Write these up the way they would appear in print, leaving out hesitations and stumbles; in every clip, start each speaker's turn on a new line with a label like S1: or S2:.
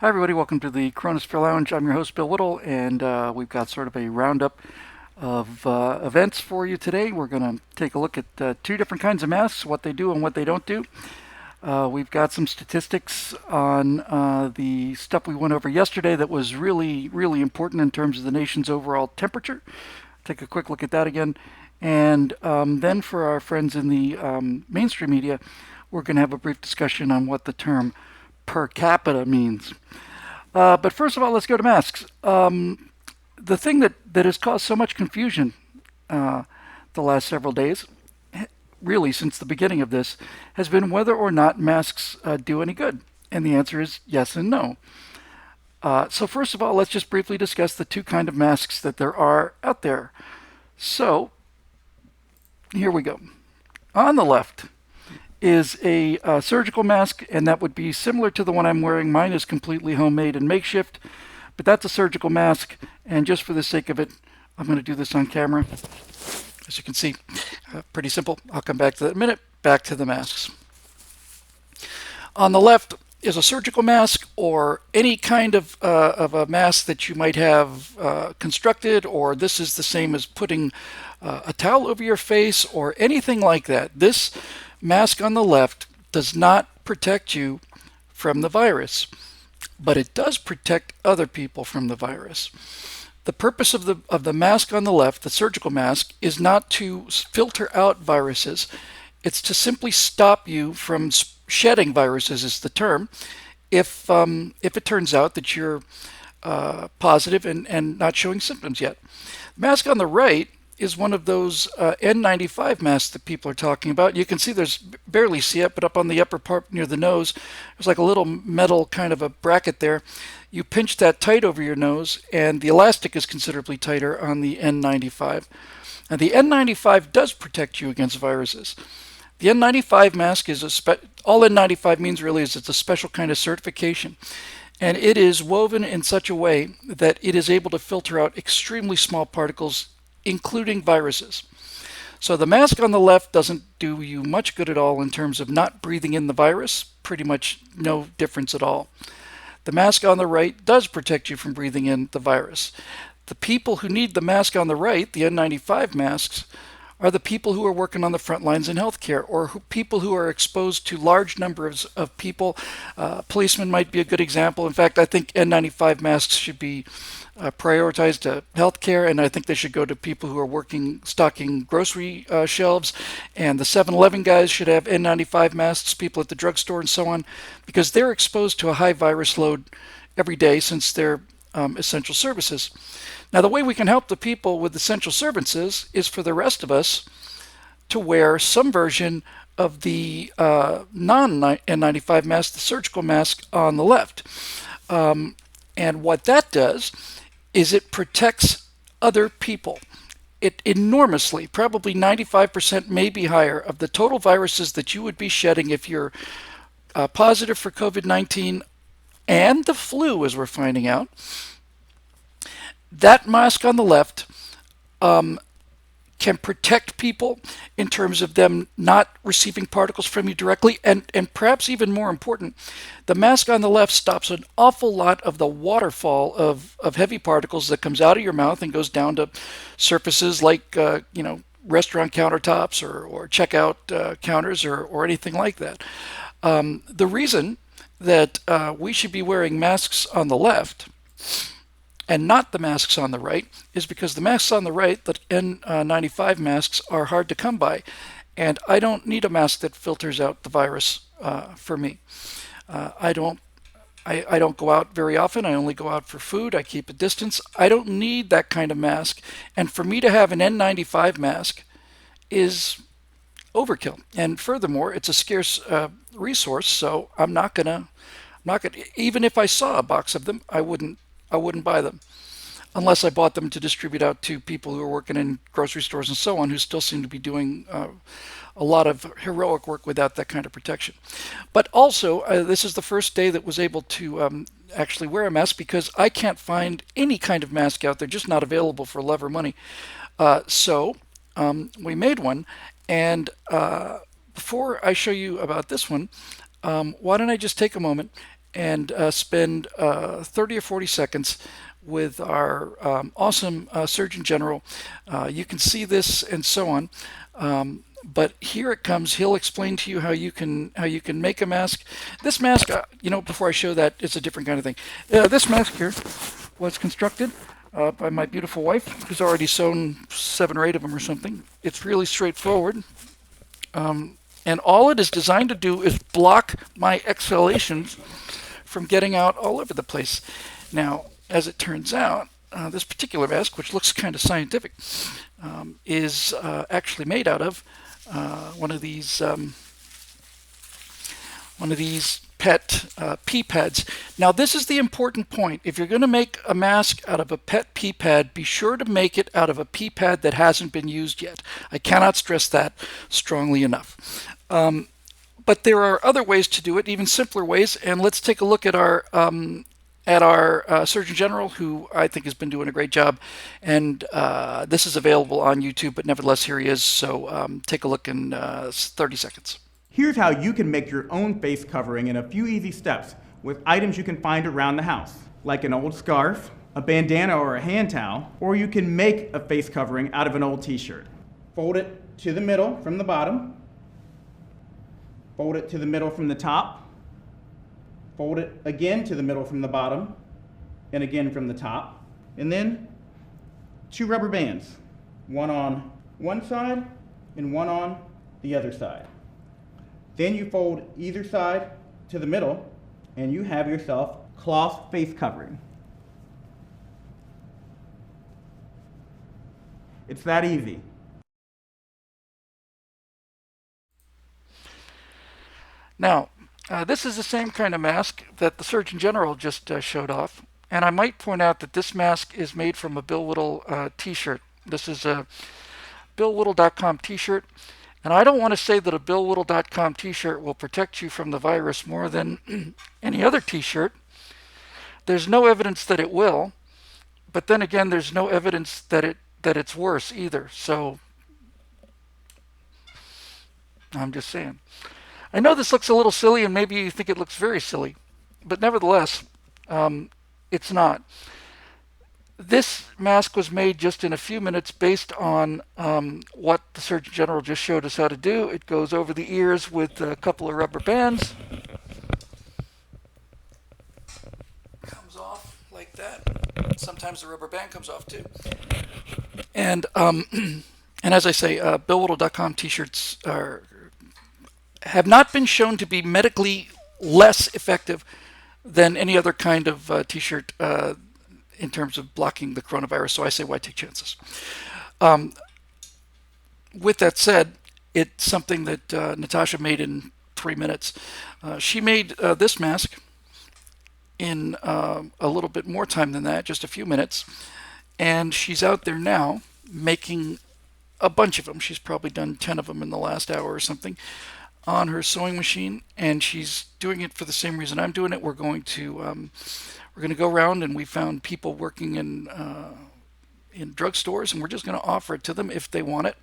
S1: Hi, everybody. Welcome to the CoronaSphere Lounge. I'm your host, Bill Whittle, and we've got sort of a roundup of events for you today. We're going to take a look at two different kinds of masks, what they do and what they don't do. We've got some statistics on the stuff we went over yesterday that was really, really important in terms of the nation's overall temperature. Take a quick look at that again. And then for our friends in the mainstream media, we're going to have a brief discussion on what the term per capita means. But first of all, let's go to masks. The thing that has caused so much confusion the last several days, really since the beginning of this, has been whether or not masks do any good. And the answer is yes and no. So first of all, let's just briefly discuss the two kind of masks that there are out there. So here we go. On the left is a surgical mask, and that would be similar to the one I'm wearing. Mine is completely homemade and makeshift, but that's a surgical mask, and just for the sake of it, I'm going to do this on camera. As you can see, pretty simple. I'll come back to that in a minute. Back to the masks. On the left is a surgical mask or any kind of a mask that you might have constructed, or this is the same as putting a towel over your face or anything like that. This mask on the left does not protect you from the virus, but it does protect other people from the virus. The purpose of the mask on the left, the surgical mask, is not to filter out viruses. It's to simply stop you from shedding viruses, is the term, if it turns out that you're positive and not showing symptoms yet. The mask on the right is one of those N95 masks that people are talking about. You can see there's barely see it, but up on the upper part near the nose, there's like a little metal kind of a bracket there. You pinch that tight over your nose, and the elastic is considerably tighter on the N95. Now, the N95 does protect you against viruses. The N95 mask is all N95 means really is it's a special kind of certification. And it is woven in such a way that it is able to filter out extremely small particles, including viruses. So the mask on the left doesn't do you much good at all in terms of not breathing in the virus, pretty much no difference at all. The mask on the right does protect you from breathing in the virus. The people who need the mask on the right, the N95 masks, are the people who are working on the front lines in healthcare, or people who are exposed to large numbers of people. Policemen might be a good example. In fact, I think N95 masks should be prioritized to healthcare, and I think they should go to people who are stocking grocery shelves, and the 7-Eleven guys should have N95 masks, people at the drugstore and so on, because they're exposed to a high virus load every day since they're essential services. Now, the way we can help the people with essential services is for the rest of us to wear some version of the non-N95 mask, the surgical mask on the left. And what that does is it protects other people. It enormously, probably 95%, maybe higher, of the total viruses that you would be shedding if you're positive for COVID-19 and the flu, as we're finding out. That mask on the left can protect people in terms of them not receiving particles from you directly, and perhaps even more important, the mask on the left stops an awful lot of the waterfall of heavy particles that comes out of your mouth and goes down to surfaces like restaurant countertops or checkout counters or anything like that. The reason that we should be wearing masks on the left and not the masks on the right is because the masks on the right, the N95 masks, are hard to come by. And I don't need a mask that filters out the virus for me. I don't go out very often. I only go out for food. I keep a distance. I don't need that kind of mask. And for me to have an N95 mask is overkill. And furthermore, it's a scarce resource, so I'm not gonna, even if I saw a box of them, I wouldn't buy them unless I bought them to distribute out to people who are working in grocery stores and so on, who still seem to be doing a lot of heroic work without that kind of protection. But also, this is the first day that was able to actually wear a mask because I can't find any kind of mask out there, just not available for love or money. So we made one, and before I show you about this one, why don't I just take a moment and spend 30 or 40 seconds with our awesome Surgeon General. You can see this and so on. But here it comes. He'll explain to you how you can make a mask. This mask, before I show that, it's a different kind of thing. This mask here was constructed by my beautiful wife, who's already sewn 7 or 8 of them or something. It's really straightforward. And all it is designed to do is block my exhalations from getting out all over the place. Now, as it turns out, this particular mask, which looks kind of scientific, is actually made out of one of these PET pee pads. Now, this is the important point. If you're going to make a mask out of a PET pee pad, be sure to make it out of a pee pad that hasn't been used yet. I cannot stress that strongly enough. But there are other ways to do it, even simpler ways. And let's take a look at our Surgeon General, who I think has been doing a great job. And this is available on YouTube, but nevertheless, here he is. So take a look in 30 seconds.
S2: Here's how you can make your own face covering in a few easy steps with items you can find around the house, like an old scarf, a bandana or a hand towel, or you can make a face covering out of an old t-shirt. Fold it to the middle from the bottom, fold it to the middle from the top, fold it again to the middle from the bottom, and again from the top, and then 2 rubber bands, one on one side and one on the other side. Then you fold either side to the middle, and you have yourself cloth face covering. It's that easy.
S1: Now, this is the same kind of mask that the Surgeon General just showed off. And I might point out that this mask is made from a Bill Whittle t-shirt. This is a BillWhittle.com t-shirt. And I don't want to say that a BillWhittle.com t-shirt will protect you from the virus more than any other t-shirt. There's no evidence that it will, but then again, there's no evidence that it's worse either. So I'm just saying. I know this looks a little silly, and maybe you think it looks very silly, but nevertheless, it's not. This mask was made just in a few minutes based on what the Surgeon General just showed us how to do. It goes over the ears with a couple of rubber bands. Comes off like that. Sometimes the rubber band comes off too. And as I say, BillWhittle.com t-shirts have not been shown to be medically less effective than any other kind of t-shirt in terms of blocking the coronavirus. So I say, why take chances? With that said, it's something that Natasha made in 3 minutes. She made this mask in a little bit more time than that, just a few minutes. And she's out there now making a bunch of them. She's probably done 10 of them in the last hour or something on her sewing machine, and she's doing it for the same reason I'm doing it. We're going to go around, and we found people working in drugstores, and we're just going to offer it to them if they want it.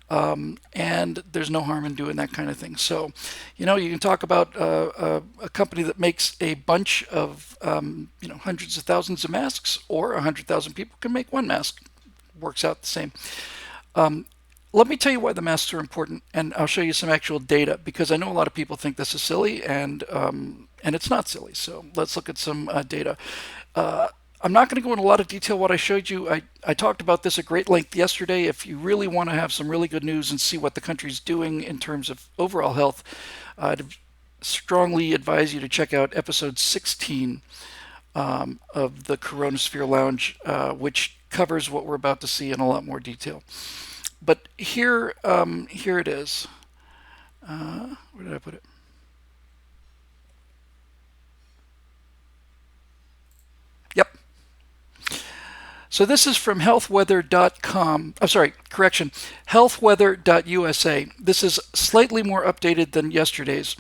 S1: And there's no harm in doing that kind of thing. So, you can talk about a company that makes a bunch of hundreds of thousands of masks, or 100,000 people can make one mask. Works out the same. Let me tell you why the masks are important, and I'll show you some actual data, because I know a lot of people think this is silly, and it's not silly. So let's look at some data. I'm not going to go into a lot of detail what I showed you. I talked about this at great length yesterday. If you really want to have some really good news and see what the country's doing in terms of overall health, I'd strongly advise you to check out episode 16 of the CoronaSphere Lounge, which covers what we're about to see in a lot more detail. But here it is. Where did I put it? Yep. So this is from healthweather.com. I'm sorry, correction, healthweather.usa. This is slightly more updated than yesterday's.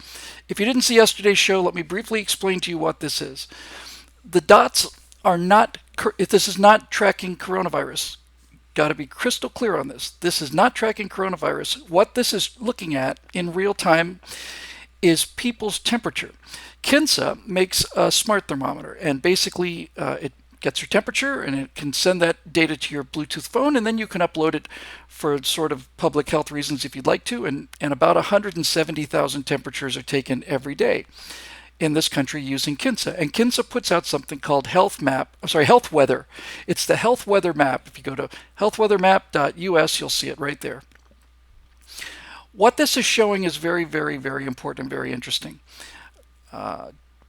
S1: If you didn't see yesterday's show, let me briefly explain to you what this is. The dots are not, this is not tracking coronavirus. Got to be crystal clear on this. This is not tracking coronavirus. What this is looking at in real time is people's temperature. Kinsa makes a smart thermometer, and basically it gets your temperature and it can send that data to your Bluetooth phone, and then you can upload it for sort of public health reasons if you'd like to. And about 170,000 temperatures are taken every day in this country using Kinsa. And Kinsa puts out something called Health Weather. It's the Health Weather Map. If you go to healthweathermap.us, you'll see it right there. What this is showing is very, very, very important and very interesting.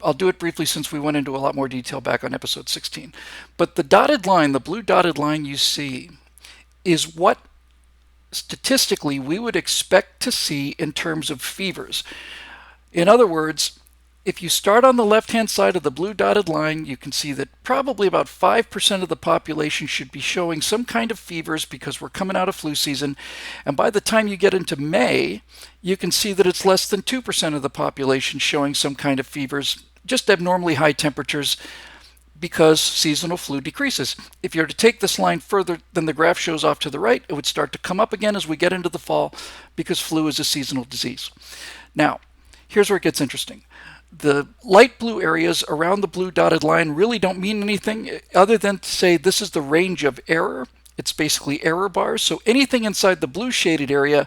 S1: I'll do it briefly since we went into a lot more detail back on episode 16. But the dotted line, the blue dotted line you see, is what statistically we would expect to see in terms of fevers. In other words, if you start on the left-hand side of the blue dotted line, you can see that probably about 5% of the population should be showing some kind of fevers because we're coming out of flu season. And by the time you get into May, you can see that it's less than 2% of the population showing some kind of fevers, just abnormally high temperatures because seasonal flu decreases. If you were to take this line further than the graph shows off to the right, it would start to come up again as we get into the fall because flu is a seasonal disease. Now, here's where it gets interesting. The light blue areas around the blue dotted line really don't mean anything other than to say this is the range of error. It's basically error bars. So anything inside the blue shaded area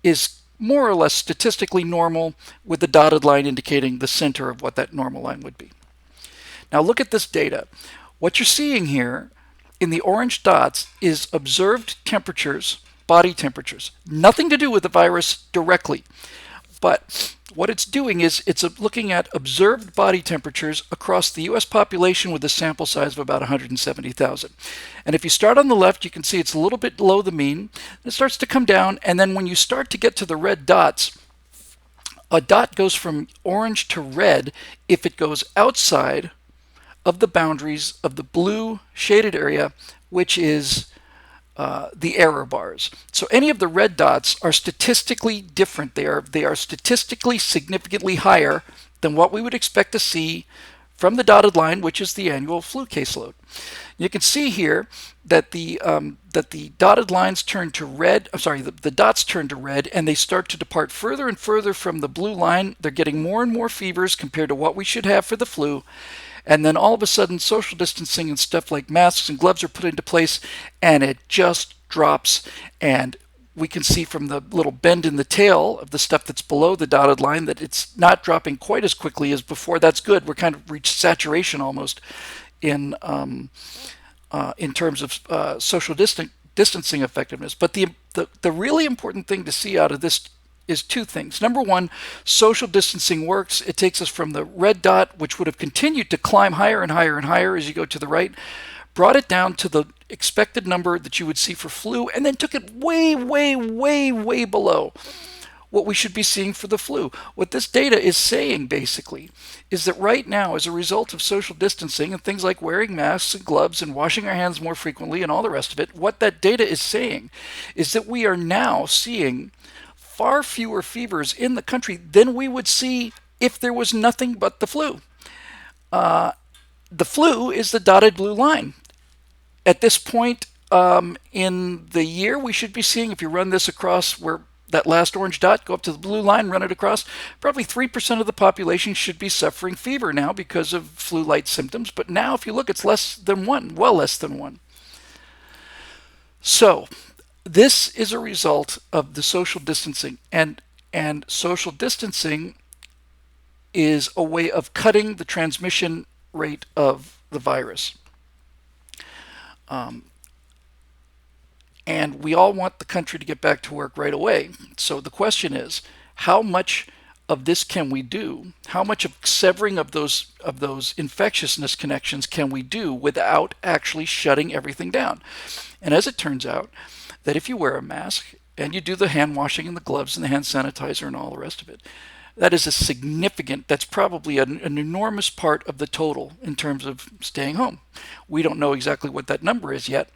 S1: is more or less statistically normal, with the dotted line indicating the center of what that normal line would be. Now look at this data. What you're seeing here in the orange dots is observed temperatures, body temperatures. Nothing to do with the virus directly, but what it's doing is it's looking at observed body temperatures across the U.S. population with a sample size of about 170,000. And if you start on the left, you can see it's a little bit below the mean. It starts to come down, and then when you start to get to the red dots, a dot goes from orange to red if it goes outside of the boundaries of the blue shaded area, which is the error bars. So any of the red dots are statistically different. They are statistically significantly higher than what we would expect to see from the dotted line, which is the annual flu caseload. You can see here that the dotted lines turn to red. I'm sorry, the dots turn to red, and they start to depart further and further from the blue line. They're getting more and more fevers compared to what we should have for the flu. And then all of a sudden, social distancing and stuff like masks and gloves are put into place, and it just drops. And we can see from the little bend in the tail of the stuff that's below the dotted line that it's not dropping quite as quickly as before. That's good. We're kind of reached saturation almost in terms of social distancing effectiveness. But the really important thing to see out of this is two things. Number one, social distancing works. It takes us from the red dot, which would have continued to climb higher and higher and higher as you go to the right, brought it down to the expected number that you would see for flu, and then took it way, way, way, way below what we should be seeing for the flu. What this data is saying, basically, is that right now, as a result of social distancing and things like wearing masks and gloves and washing our hands more frequently and all the rest of it, what that data is saying is that we are now seeing far fewer fevers in the country than we would see if there was nothing but the flu. The flu is the dotted blue line. At this point in the year, we should be seeing, if you run this across where that last orange dot, go up to the blue line, run it across, probably 3% of the population should be suffering fever now because of flu-like symptoms. But now, if you look, it's less than 1, well less than 1. So this is a result of the social distancing, and social distancing is a way of cutting the transmission rate of the virus. And we all want the country to get back to work right away. So the question is, how much of this can we do? How much of severing of those infectiousness connections can we do without actually shutting everything down? And as it turns out, that if you wear a mask and you do the hand washing and the gloves and the hand sanitizer and all the rest of it, that is that's probably an enormous part of the total in terms of staying home. We don't know exactly what that number is yet,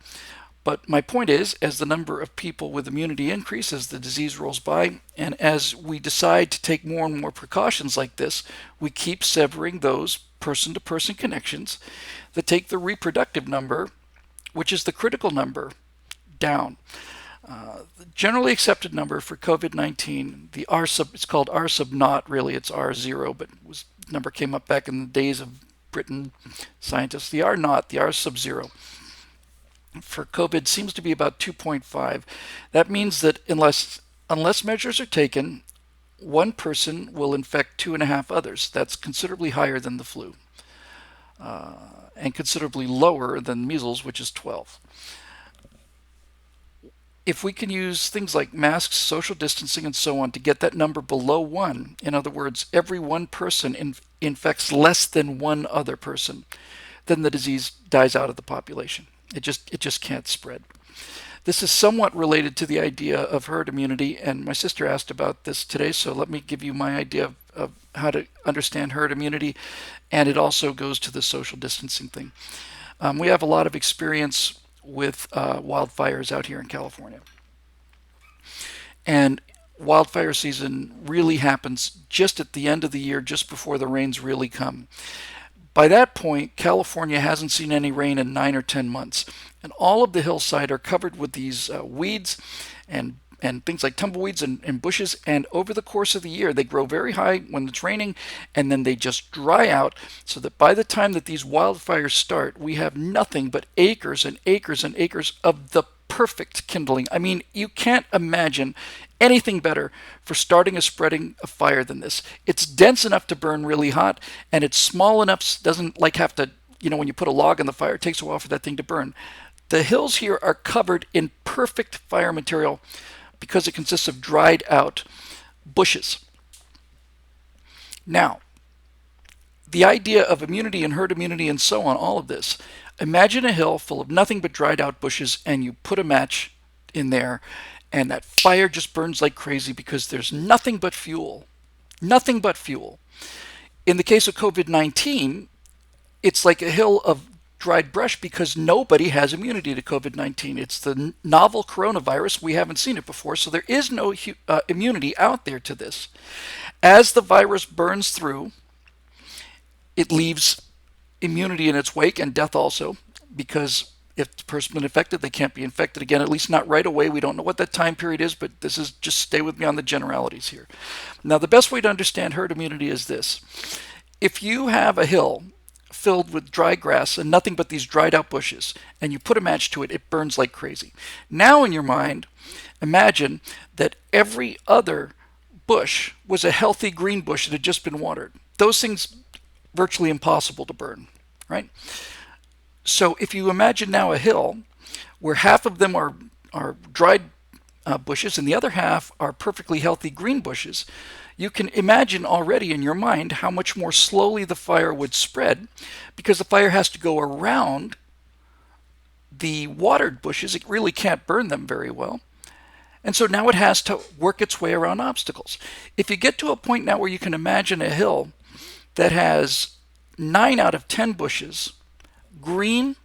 S1: but my point is, as the number of people with immunity increases, the disease rolls by, and as we decide to take more and more precautions like this, we keep severing those person-to-person connections that take the reproductive number, which is the critical number, down. The generally accepted number for COVID-19, it's called R sub naught, really it's R0, but it was number came up back in the days of Britain scientists. The R naught, the R sub-zero for COVID seems to be about 2.5. That means that unless measures are taken, one person will infect 2.5 others. That's considerably higher than the flu, and considerably lower than measles, which is 12. If we can use things like masks, social distancing, and so on to get that number below 1, in other words, every one person infects less than one other person, then the disease dies out of the population. It just can't spread. This is somewhat related to the idea of herd immunity, and my sister asked about this today, so let me give you my idea of how to understand herd immunity, and it also goes to the social distancing thing. We have a lot of experience with wildfires out here in California. And wildfire season really happens just at the end of the year, just before the rains really come. By that point, California hasn't seen any rain in 9 or 10 months. And all of the hillside are covered with these weeds and things like tumbleweeds and bushes. And over the course of the year, they grow very high when it's raining, and then they just dry out, so that by the time that these wildfires start, we have nothing but acres and acres and acres of the perfect kindling. I mean, you can't imagine anything better for starting a spreading a fire than this. It's dense enough to burn really hot, and it's small enough, doesn't like have to, when you put a log on the fire, it takes a while for that thing to burn. The hills here are covered in perfect fire material because it consists of dried out bushes. Now, the idea of immunity and herd immunity and so on, all of this. Imagine a hill full of nothing but dried out bushes, and you put a match in there, and that fire just burns like crazy because there's nothing but fuel. Nothing but fuel. In the case of COVID-19, it's like a hill of dried brush because nobody has immunity to COVID-19. It's the novel coronavirus. We haven't seen it before, so there is no immunity out there to this. As the virus burns through, it leaves immunity in its wake, and death also, because if the person's been infected, they can't be infected again, at least not right away. We don't know what that time period is, but this is, just stay with me on the generalities here. Now, the best way to understand herd immunity is this. If you have a hill filled with dry grass and nothing but these dried out bushes, and you put a match to it, it burns like crazy. Now in your mind, imagine that every other bush was a healthy green bush that had just been watered. Those things virtually impossible to burn, right? So if you imagine now a hill where half of them are dried bushes and the other half are perfectly healthy green bushes, you can imagine already in your mind how much more slowly the fire would spread, because the fire has to go around the watered bushes. It really can't burn them very well. And so now it has to work its way around obstacles. If you get to a point now where you can imagine a hill that has 9 out of 10 bushes green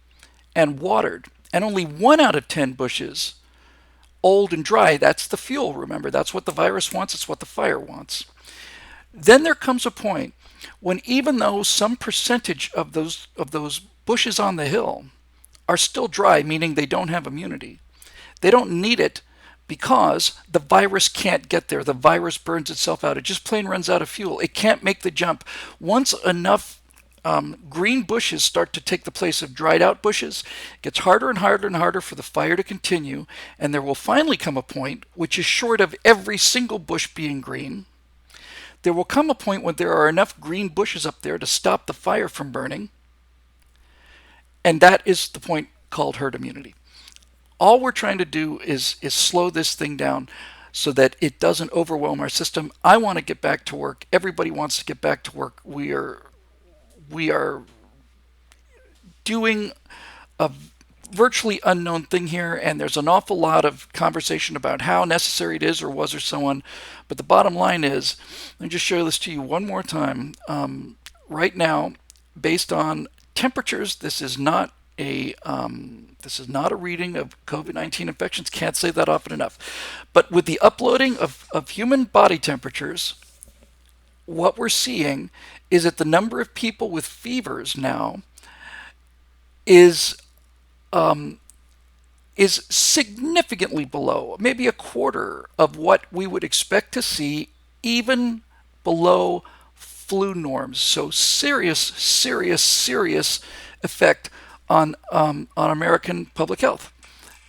S1: and watered, and only 1 out of 10 bushes old and dry, that's the fuel, remember. That's what the virus wants. It's what the fire wants. Then there comes a point when, even though some percentage of those bushes on the hill are still dry, meaning they don't have immunity, they don't need it because the virus can't get there. The virus burns itself out. It just plain runs out of fuel. It can't make the jump. Once enough green bushes start to take the place of dried out bushes, it gets harder and harder and harder for the fire to continue, and there will finally come a point, which is short of every single bush being green, there will come a point when there are enough green bushes up there to stop the fire from burning, and that is the point called herd immunity. All we're trying to do is slow this thing down so that it doesn't overwhelm our system. I want to get back to work. Everybody wants to get back to work. We are doing a virtually unknown thing here, and there's an awful lot of conversation about how necessary it is or was or so on. But the bottom line is, let me just show this to you one more time. Right now, based on temperatures, this is not a reading of COVID-19 infections. Can't say that often enough. But with the uploading of human body temperatures, what we're seeing is that the number of people with fevers now is significantly below, maybe a quarter of what we would expect to see, even below flu norms. So serious, serious, serious effect on American public health,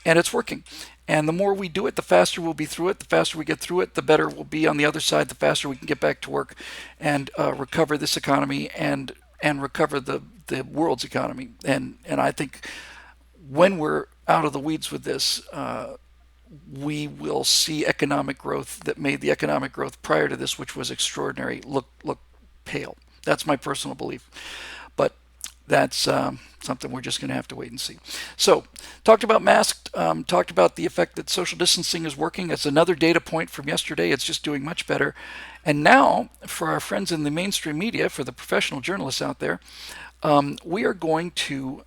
S1: and it's working. And the more we do it, the faster we'll be through it. The faster we get through it, the better we'll be on the other side. The faster we can get back to work and recover this economy and recover the world's economy. And I think when we're out of the weeds with this, we will see economic growth that made the economic growth prior to this, which was extraordinary, look pale. That's my personal belief. But that's something we're just going to have to wait and see. So, talked about masks, talked about the effect that social distancing is working. That's another data point from yesterday. It's just doing much better. And now, for our friends in the mainstream media, for the professional journalists out there, we are going to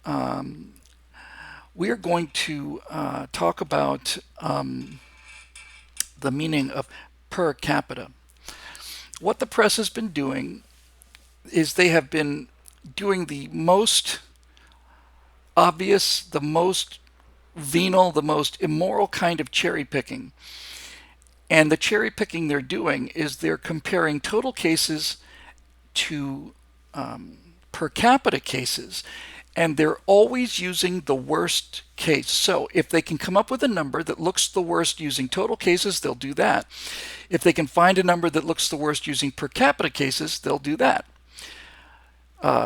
S1: talk about the meaning of per capita. What the press has been doing is they have been doing the most obvious, the most venal, the most immoral kind of cherry picking. And the cherry picking they're doing is they're comparing total cases to per capita cases. And they're always using the worst case. So if they can come up with a number that looks the worst using total cases, they'll do that. If they can find a number that looks the worst using per capita cases, they'll do that.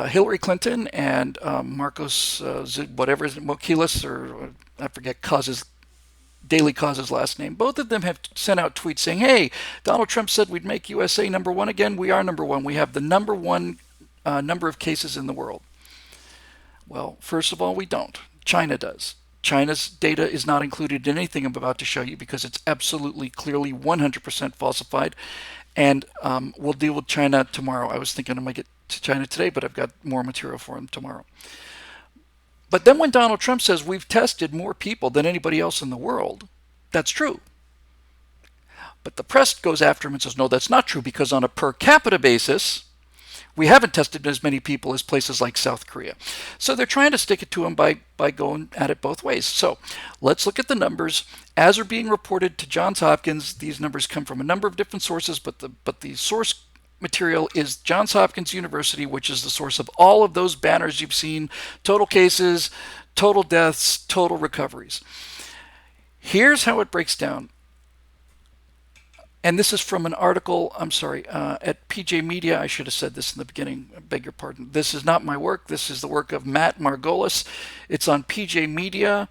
S1: Hillary Clinton and Marcos, whatever, Mokilis, or I forget Daily Cause's last name. Both of them have sent out tweets saying, hey, Donald Trump said we'd make USA number one again. We are number one. We have the number one number of cases in the world. Well, first of all, we don't. China does. China's data is not included in anything I'm about to show you because it's absolutely, clearly 100% falsified. And we'll deal with China tomorrow. I was thinking I might get to China today, but I've got more material for them tomorrow. But then when Donald Trump says we've tested more people than anybody else in the world, that's true. But the press goes after him and says, no, that's not true, because on a per capita basis, we haven't tested as many people as places like South Korea. So they're trying to stick it to him by going at it both ways. So let's look at the numbers as are being reported to Johns Hopkins. These numbers come from a number of different sources, but the source material is Johns Hopkins University, which is the source of all of those banners you've seen: total cases, total deaths, total recoveries. Here's how it breaks down. And this is from an article, at PJ Media. I should have said this in the beginning. I beg your pardon. This is not my work. This is the work of Matt Margolis. It's on PJ Media,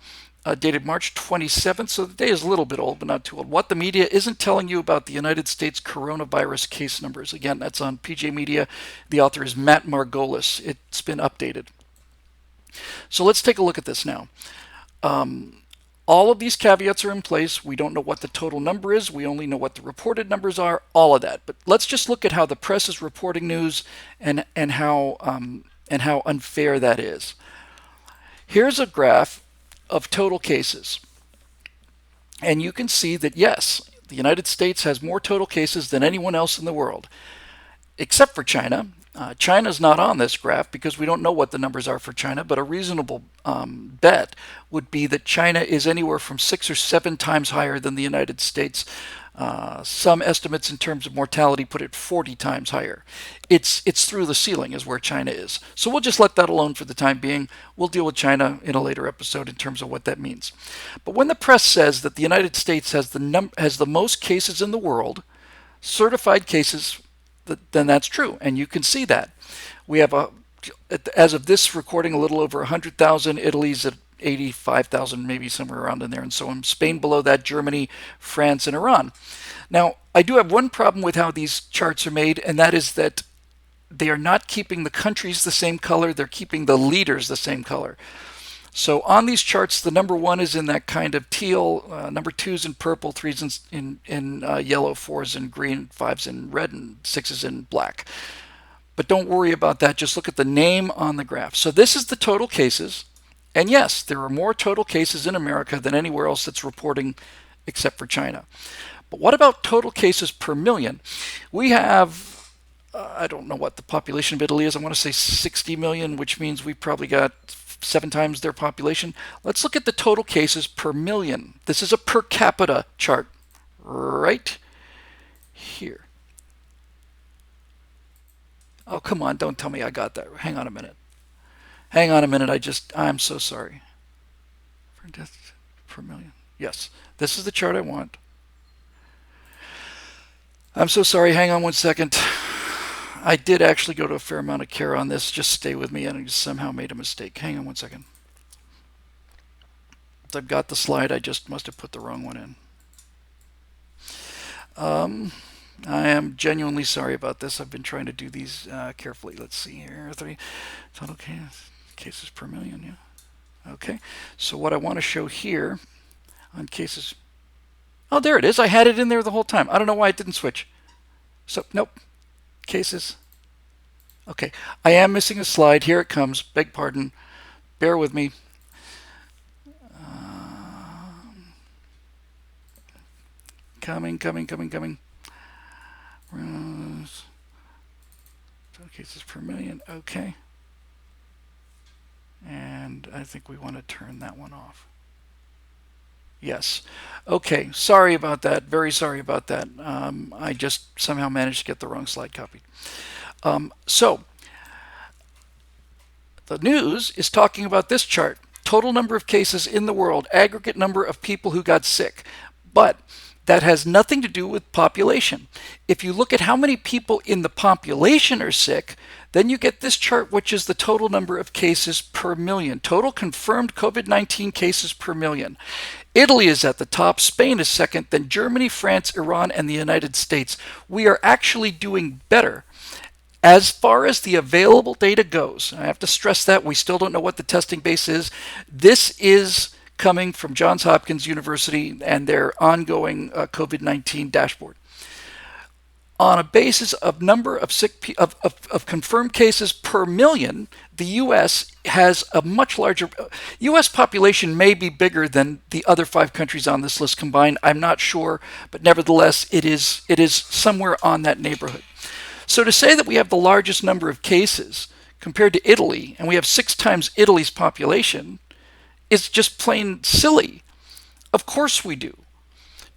S1: dated March 27th. So the day is a little bit old, but not too old. What the media isn't telling you about the United States coronavirus case numbers. Again, that's on PJ Media. The author is Matt Margolis. It's been updated. So let's take a look at this now. All of these caveats are in place. We don't know what the total number is. We only know what the reported numbers are, all of that. But let's just look at how the press is reporting news and how unfair that is. Here's a graph of total cases. And you can see that, yes, the United States has more total cases than anyone else in the world, except for China. China's not on this graph because we don't know what the numbers are for China, but a reasonable bet would be that China is anywhere from 6 or 7 times higher than the United States. Some estimates in terms of mortality put it 40 times higher. It's through the ceiling is where China is. So we'll just let that alone for the time being. We'll deal with China in a later episode in terms of what that means. But when the press says that the United States has the most cases in the world, certified cases, then that's true, and you can see that. We have, as of this recording, a little over 100,000. Italy's at 85,000, maybe somewhere around in there, and so on. Spain below that, Germany, France, and Iran. Now, I do have one problem with how these charts are made, and that is that they are not keeping the countries the same color. They're keeping the leaders the same color. So on these charts, the number 1 is in that kind of teal, number 2 is in purple, 3 is in yellow, 4 is in green, 5 is in red, and 6 is in black. But don't worry about that. Just look at the name on the graph. So this is the total cases. And yes, there are more total cases in America than anywhere else that's reporting except for China. But what about total cases per million? We have, I don't know what the population of Italy is. I want to say 60 million, which means we've probably got 7 times their population. Let's look at the total cases per million. This is a per capita chart right here. Oh, come on, don't tell me I got that. Hang on a minute. Hang on a minute. I'm so sorry. For deaths per million. Yes, this is the chart I want. I'm so sorry. Hang on one second. I did actually go to a fair amount of care on this. Just stay with me, and I just somehow made a mistake. Hang on one second. I've got the slide. I just must have put the wrong one in. I am genuinely sorry about this. I've been trying to do these carefully. Let's see here. Total cases per million. Yeah. Okay. So what I want to show here on cases. Oh, there it is. I had it in there the whole time. I don't know why it didn't switch. So, nope. Cases. Okay. I am missing a slide. Here it comes. Beg pardon. Bear with me. Coming. Total cases per million. Okay. And I think we want to turn that one off. Yes. Okay. Sorry about that. Very sorry about that. I just somehow managed to get the wrong slide copied. So the news is talking about this chart. Total number of cases in the world, aggregate number of people who got sick. But that has nothing to do with population. If you look at how many people in the population are sick, then you get this chart, which is the total number of cases per million. Total confirmed COVID-19 cases per million. Italy is at the top, Spain is second, then Germany, France, Iran, and the United States. We are actually doing better. As far as the available data goes, I have to stress that we still don't know what the testing base is. This is coming from Johns Hopkins University and their ongoing COVID-19 dashboard. On a basis of number of of confirmed cases per million, the U.S. has a much larger. U.S. population may be bigger than the other 5 countries on this list combined. I'm not sure, but nevertheless, it is somewhere on that neighborhood. So to say that we have the largest number of cases compared to Italy, and we have 6 times Italy's population, is just plain silly. Of course we do.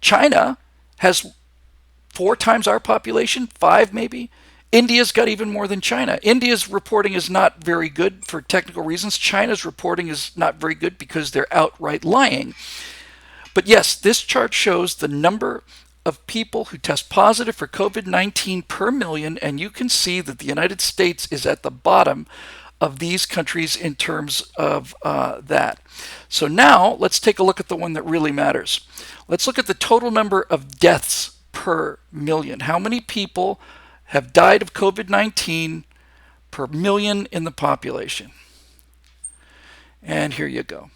S1: China has 4 times our population, 5 maybe. India's got even more than China. India's reporting is not very good for technical reasons. China's reporting is not very good because they're outright lying. But yes, this chart shows the number of people who test positive for COVID-19 per million, and you can see that the United States is at the bottom of these countries in terms of that. So now let's take a look at the one that really matters. Let's look at the total number of deaths per million. How many people have died of COVID-19 per million in the population? And here you go.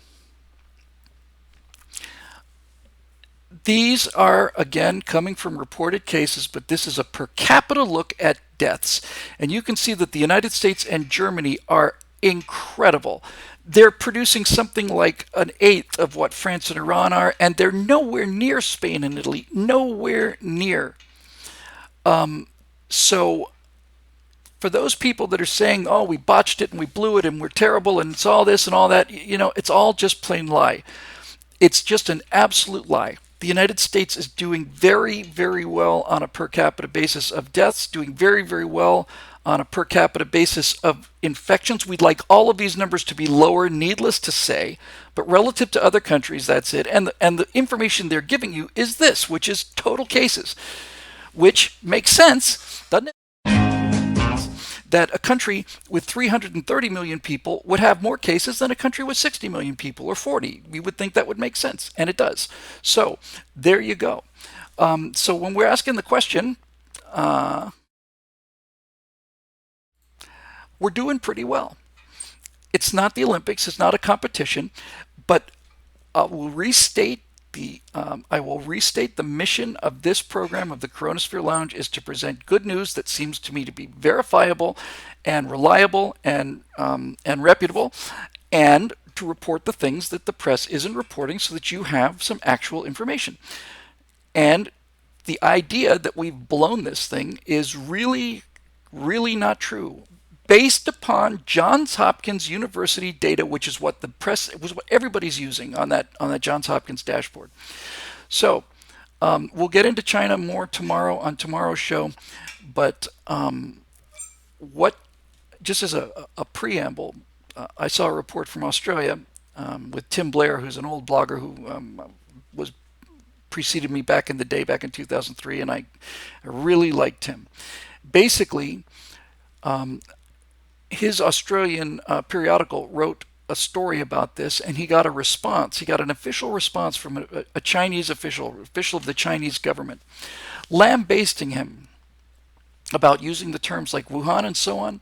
S1: These are, again, coming from reported cases, but this is a per capita look at deaths. And you can see that the United States and Germany are incredible. They're producing something like 1/8 of what France and Iran are, and they're nowhere near Spain and Italy. Nowhere near. So for those people that are saying, oh, we botched it and we blew it and we're terrible and it's all this and all that, it's all just plain lie. It's just an absolute lie. The United States is doing very, very well on a per capita basis of deaths, doing very, very well on a per capita basis of infections. We'd like all of these numbers to be lower, needless to say, but relative to other countries, that's it. And the information they're giving you is this, which is total cases, which makes sense, doesn't it? That a country with 330 million people would have more cases than a country with 60 million people or 40. We would think that would make sense, and it does. So there you go. So when we're asking the question, we're doing pretty well. It's not the Olympics, it's not a competition, but we'll restate I will restate the mission of this program of the CoronaSphere Lounge is to present good news that seems to me to be verifiable and reliable and reputable, and to report the things that the press isn't reporting so that you have some actual information. And the idea that we've blown this thing is really, really not true. Based upon Johns Hopkins University data, which is what the press, it was what everybody's using on that Johns Hopkins dashboard. So we'll get into China more tomorrow on tomorrow's show, but what, just as a preamble, I saw a report from Australia with Tim Blair, who's an old blogger who was preceded me back in the day, back in 2003, and I really liked him. Basically, his Australian periodical wrote a story about this, and he got a response. He got an official response from a Chinese official of the Chinese government, lambasting him about using the terms like Wuhan and so on,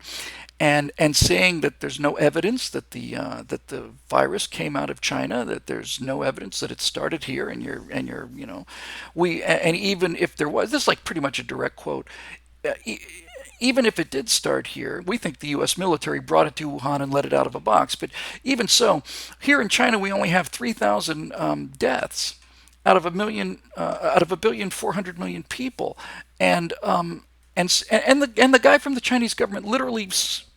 S1: and saying that there's no evidence that the virus came out of China, that there's no evidence that it started here, and you're we, and even if there was, this is like pretty much a direct quote. Even if it did start here, we think the U.S. military brought it to Wuhan and let it out of a box. But even so, here in China, we only have 3,000 deaths out of a billion 400 million people, and the guy from the Chinese government literally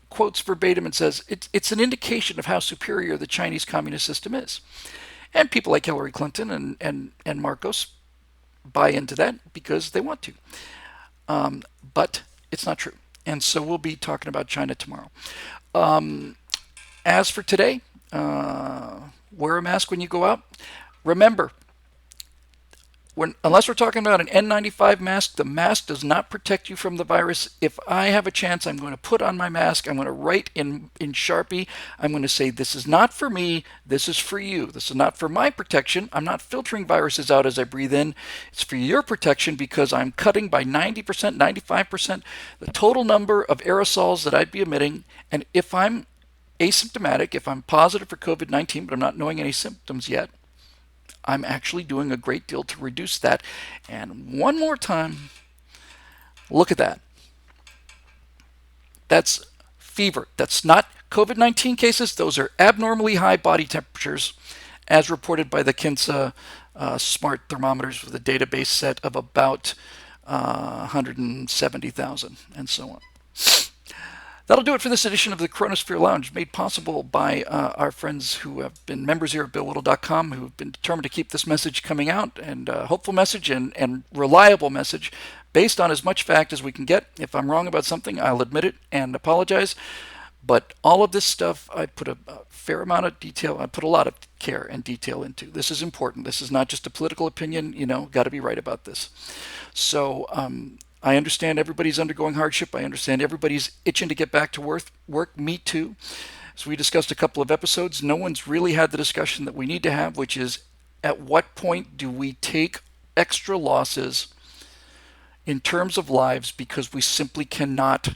S1: quotes verbatim and says it's an indication of how superior the Chinese communist system is, and people like Hillary Clinton and Marcos buy into that because they want to, but it's not true. And so we'll be talking about China tomorrow. As for today, wear a mask when you go out. Remember, unless we're talking about an N95 mask, the mask does not protect you from the virus. If I have a chance, I'm going to put on my mask. I'm going to write in Sharpie. I'm going to say, this is not for me. This is for you. This is not for my protection. I'm not filtering viruses out as I breathe in. It's for your protection because I'm cutting by 90%, 95% the total number of aerosols that I'd be emitting. And if I'm asymptomatic, if I'm positive for COVID-19, but I'm not knowing any symptoms yet, I'm actually doing a great deal to reduce that. And one more time, look at that. That's fever. That's not COVID-19 cases. Those are abnormally high body temperatures, as reported by the Kinsa smart thermometers with a database set of about 170,000 and so on. That'll do it for this edition of the CoronaSphere Lounge, made possible by our friends who have been members here at BillWhittle.com, who have been determined to keep this message coming out, and hopeful message and reliable message based on as much fact as we can get. If I'm wrong about something, I'll admit it and apologize. But all of this stuff, I put a fair amount of detail, I put a lot of care and detail into. This is important. This is not just a political opinion, got to be right about this. So, I understand everybody's undergoing hardship. I understand everybody's itching to get back to work. Me too. As we discussed a couple of episodes, no one's really had the discussion that we need to have, which is at what point do we take extra losses in terms of lives because we simply cannot,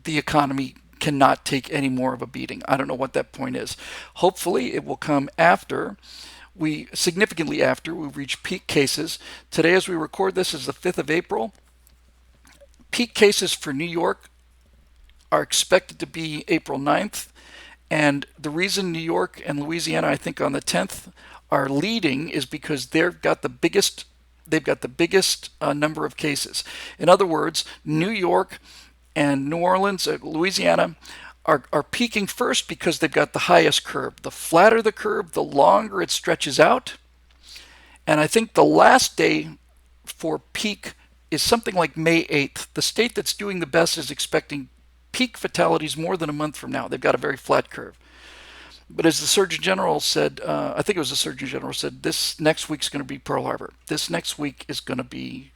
S1: the economy cannot take any more of a beating. I don't know what that point is. Hopefully it will come significantly after we reach peak cases. Today, as we record this, is the 5th of April. Peak cases for New York are expected to be April 9th. And the reason New York and Louisiana, I think on the 10th, are leading is because they've got the biggest number of cases. In other words, New York and New Orleans, Louisiana, are peaking first because they've got the highest curve. The flatter the curve, the longer it stretches out. And I think the last day for peak is something like May 8th. The state that's doing the best is expecting peak fatalities more than a month from now. They've got a very flat curve. But as the Surgeon General said, I think it was the Surgeon General said, this next week's going to be Pearl Harbor. This next week is going to be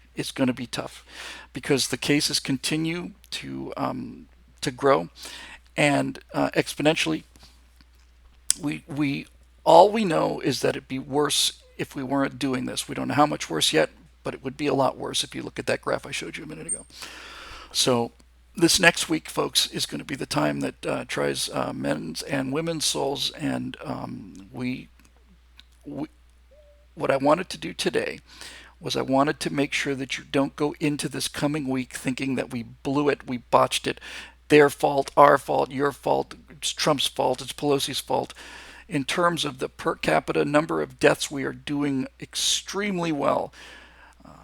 S1: tough because the cases continue to grow. And exponentially, we all we know is that it'd be worse if we weren't doing this. We don't know how much worse yet, but it would be a lot worse if you look at that graph I showed you a minute ago. So this next week, folks, is going to be the time that tries men's and women's souls. And what I wanted to do today was I wanted to make sure that you don't go into this coming week thinking that we blew it, we botched it. Their fault, our fault, your fault, it's Trump's fault, it's Pelosi's fault. In terms of the per capita number of deaths, we are doing extremely well.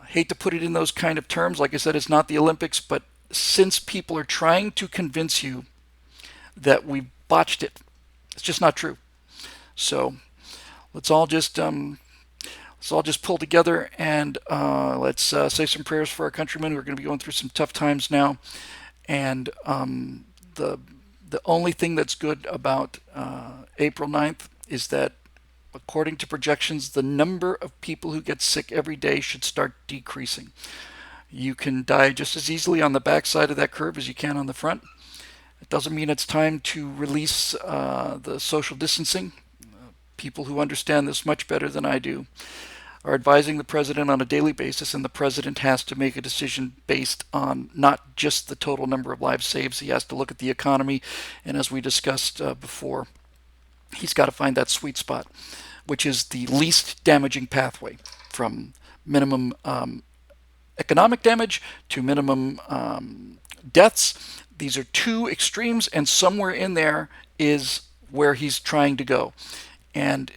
S1: Hate to put it in those kind of terms. Like I said, it's not the Olympics, but since people are trying to convince you that we botched it, it's just not true. So let's all just pull together and let's say some prayers for our countrymen who are going to be going through some tough times now. And the the only thing that's good about April 9th is that, according to projections, the number of people who get sick every day should start decreasing. You can die just as easily on the back side of that curve as you can on the front. It doesn't mean it's time to release the social distancing. People who understand this much better than I do are advising the president on a daily basis, and the president has to make a decision based on not just the total number of lives saved. He has to look at the economy, and as we discussed before, he's got to find that sweet spot, which is the least damaging pathway from minimum economic damage to minimum deaths. These are two extremes, and somewhere in there is where he's trying to go. And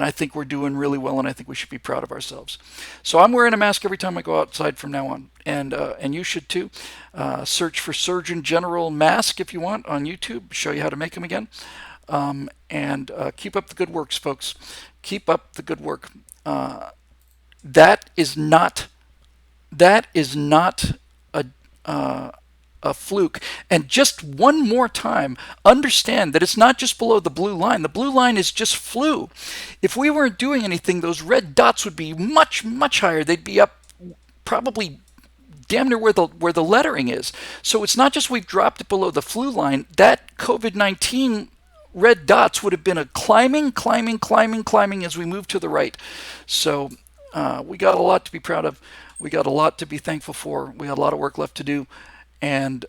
S1: I think we're doing really well, and I think we should be proud of ourselves. So I'm wearing a mask every time I go outside from now on, and you should too. Search for Surgeon General Mask if you want on YouTube. Show you how to make them again. And keep up the good works, folks. Keep up the good work. That is not a a fluke. And just one more time, understand that it's not just below the blue line. The blue line is just flu. If we weren't doing anything, those red dots would be much, much higher. They'd be up probably damn near where the lettering is. So it's not just we've dropped it below the flu line. That COVID-19 red dots would have been a climbing as we move to the right. So we got a lot to be proud of. We got a lot to be thankful for. We got a lot of work left to do. And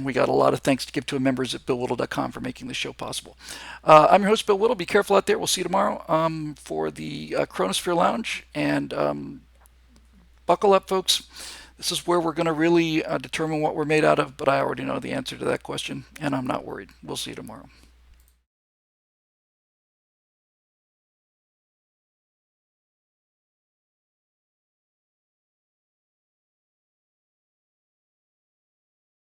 S1: we got a lot of thanks to give to our members at BillWhittle.com for making the show possible. I'm your host, Bill Whittle. Be careful out there. We'll see you tomorrow for the CoronaSphere Lounge. And buckle up, folks. This is where we're going to really determine what we're made out of, but I already know the answer to that question, and I'm not worried. We'll see you tomorrow.